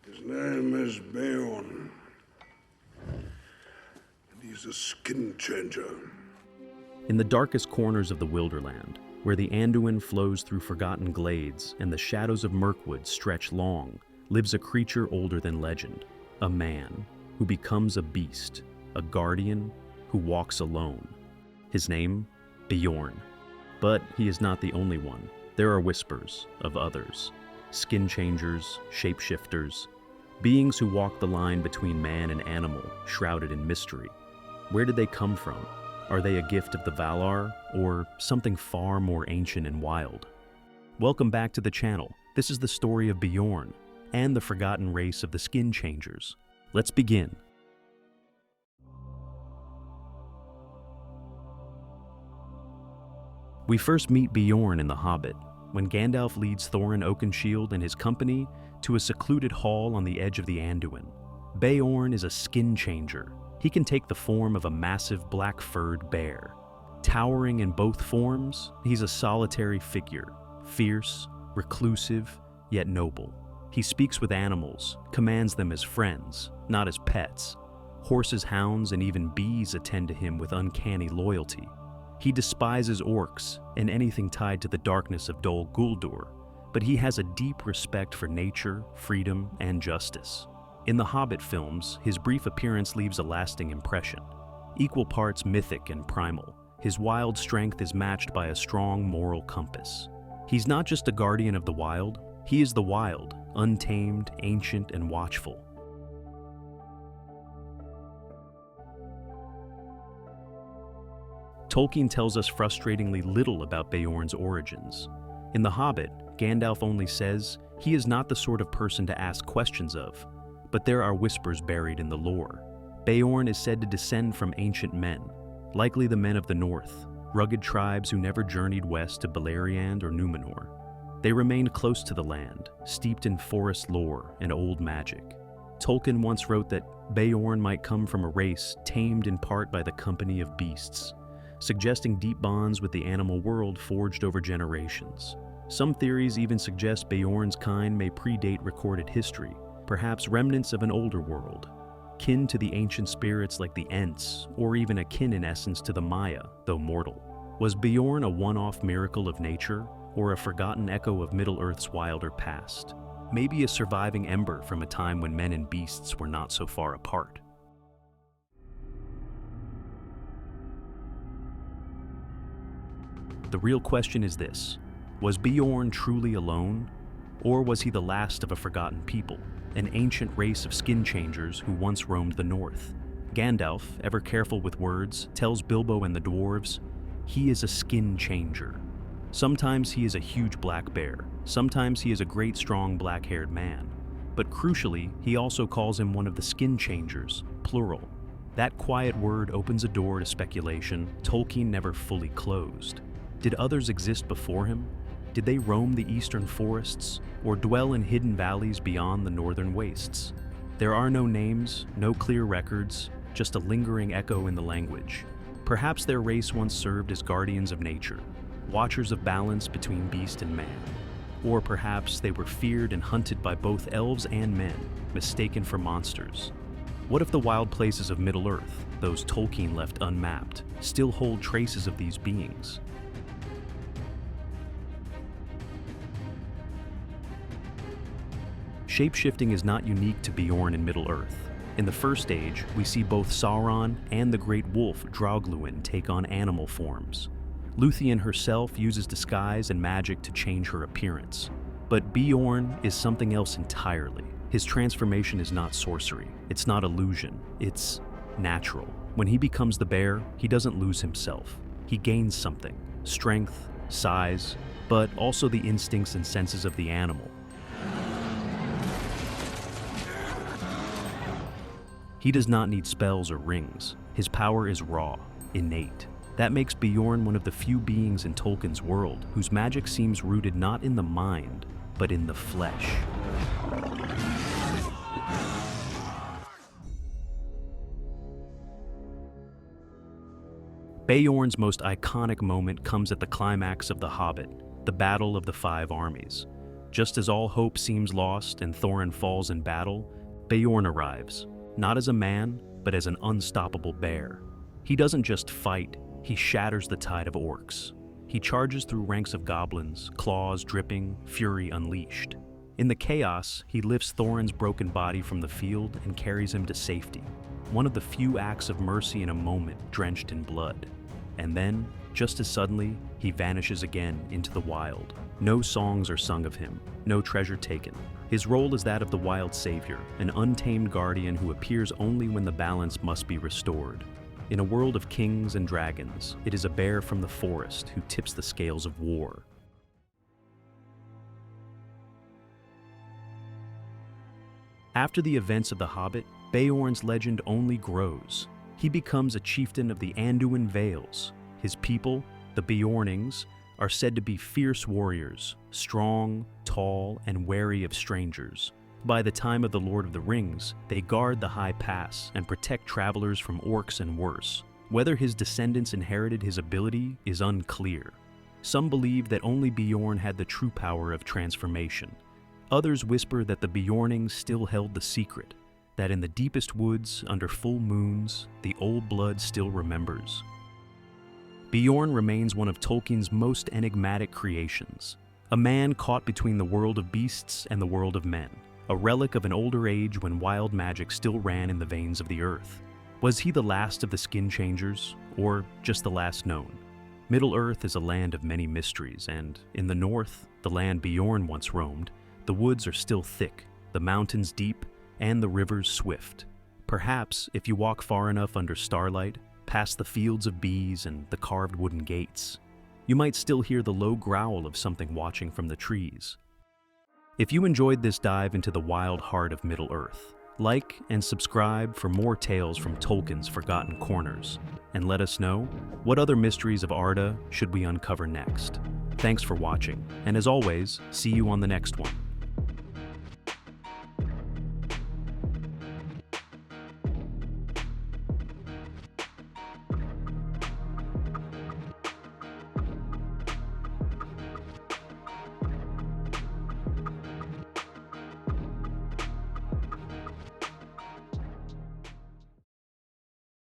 His name is Beorn. And he's a skin changer. In the darkest corners of the Wilderland, where the Anduin flows through forgotten glades and the shadows of Mirkwood stretch long, lives a creature older than legend, a man who becomes a beast, a guardian who walks alone. His name? Beorn. But he is not the only one. There are whispers of others, skin changers, shapeshifters, beings who walk the line between man and animal, shrouded in mystery. Where did they come from? Are they a gift of the Valar, or something far more ancient and wild? Welcome back to the channel. This is the story of Beorn, and the forgotten race of the Skin Changers. Let's begin. We first meet Beorn in The Hobbit, when Gandalf leads Thorin Oakenshield and his company to a secluded hall on the edge of the Anduin. Beorn is a skin changer. He can take the form of a massive black-furred bear. Towering in both forms, he's a solitary figure, fierce, reclusive, yet noble. He speaks with animals, commands them as friends, not as pets. Horses, hounds, and even bees attend to him with uncanny loyalty. He despises orcs and anything tied to the darkness of Dol Guldur, but he has a deep respect for nature, freedom, and justice. In the Hobbit films, his brief appearance leaves a lasting impression. Equal parts mythic and primal, his wild strength is matched by a strong moral compass. He's not just a guardian of the wild, he is the wild, untamed, ancient, and watchful. Tolkien tells us frustratingly little about Beorn's origins. In The Hobbit, Gandalf only says he is not the sort of person to ask questions of, but there are whispers buried in the lore. Beorn is said to descend from ancient men, likely the men of the North, rugged tribes who never journeyed west to Beleriand or Numenor. They remained close to the land, steeped in forest lore and old magic. Tolkien once wrote that Beorn might come from a race tamed in part by the company of beasts, suggesting deep bonds with the animal world forged over generations. Some theories even suggest Beorn's kind may predate recorded history, perhaps remnants of an older world, kin to the ancient spirits like the Ents, or even akin in essence to the Maya, though mortal. Was Beorn a one-off miracle of nature, or a forgotten echo of Middle-earth's wilder past? Maybe a surviving ember from a time when men and beasts were not so far apart. The real question is this: was Beorn truly alone? Or was he the last of a forgotten people, an ancient race of skin changers who once roamed the north? Gandalf, ever careful with words, tells Bilbo and the dwarves, he is a skin changer. Sometimes he is a huge black bear, sometimes he is a great strong black-haired man. But crucially, he also calls him one of the skin changers, plural. That quiet word opens a door to speculation Tolkien never fully closed. Did others exist before him? Did they roam the eastern forests, or dwell in hidden valleys beyond the northern wastes? There are no names, no clear records, just a lingering echo in the language. Perhaps their race once served as guardians of nature, watchers of balance between beast and man. Or perhaps they were feared and hunted by both elves and men, mistaken for monsters. What if the wild places of Middle-earth, those Tolkien left unmapped, still hold traces of these beings? Shapeshifting is not unique to Beorn in Middle-earth. In the First Age, we see both Sauron and the great wolf Draugluin take on animal forms. Luthien herself uses disguise and magic to change her appearance. But Beorn is something else entirely. His transformation is not sorcery, it's not illusion, it's natural. When he becomes the bear, he doesn't lose himself. He gains something: strength, size, but also the instincts and senses of the animal. He does not need spells or rings. His power is raw, innate. That makes Beorn one of the few beings in Tolkien's world whose magic seems rooted not in the mind, but in the flesh. Beorn's most iconic moment comes at the climax of The Hobbit, the Battle of the Five Armies. Just as all hope seems lost and Thorin falls in battle, Beorn arrives, not as a man, but as an unstoppable bear. He doesn't just fight, he shatters the tide of orcs. He charges through ranks of goblins, claws dripping, fury unleashed. In the chaos, he lifts Thorin's broken body from the field and carries him to safety. One of the few acts of mercy in a moment drenched in blood. And then, just as suddenly, he vanishes again into the wild. No songs are sung of him, no treasure taken. His role is that of the wild savior, an untamed guardian who appears only when the balance must be restored. In a world of kings and dragons, it is a bear from the forest who tips the scales of war. After the events of The Hobbit, Beorn's legend only grows. He becomes a chieftain of the Anduin Vales. His people, the Beornings, are said to be fierce warriors, strong, tall, and wary of strangers. By the time of The Lord of the Rings, they guard the High Pass and protect travelers from orcs and worse. Whether his descendants inherited his ability is unclear. Some believe that only Beorn had the true power of transformation. Others whisper that the Beornings still held the secret, that in the deepest woods, under full moons, the old blood still remembers. Beorn remains one of Tolkien's most enigmatic creations, a man caught between the world of beasts and the world of men, a relic of an older age when wild magic still ran in the veins of the earth. Was he the last of the skin changers, or just the last known? Middle-earth is a land of many mysteries, and in the north, the land Beorn once roamed, the woods are still thick, the mountains deep, and the rivers swift. Perhaps, if you walk far enough under starlight, past the fields of bees and the carved wooden gates, you might still hear the low growl of something watching from the trees. If you enjoyed this dive into the wild heart of Middle-earth, like and subscribe for more tales from Tolkien's Forgotten Corners, and let us know what other mysteries of Arda should we uncover next. Thanks for watching, and as always, see you on the next one.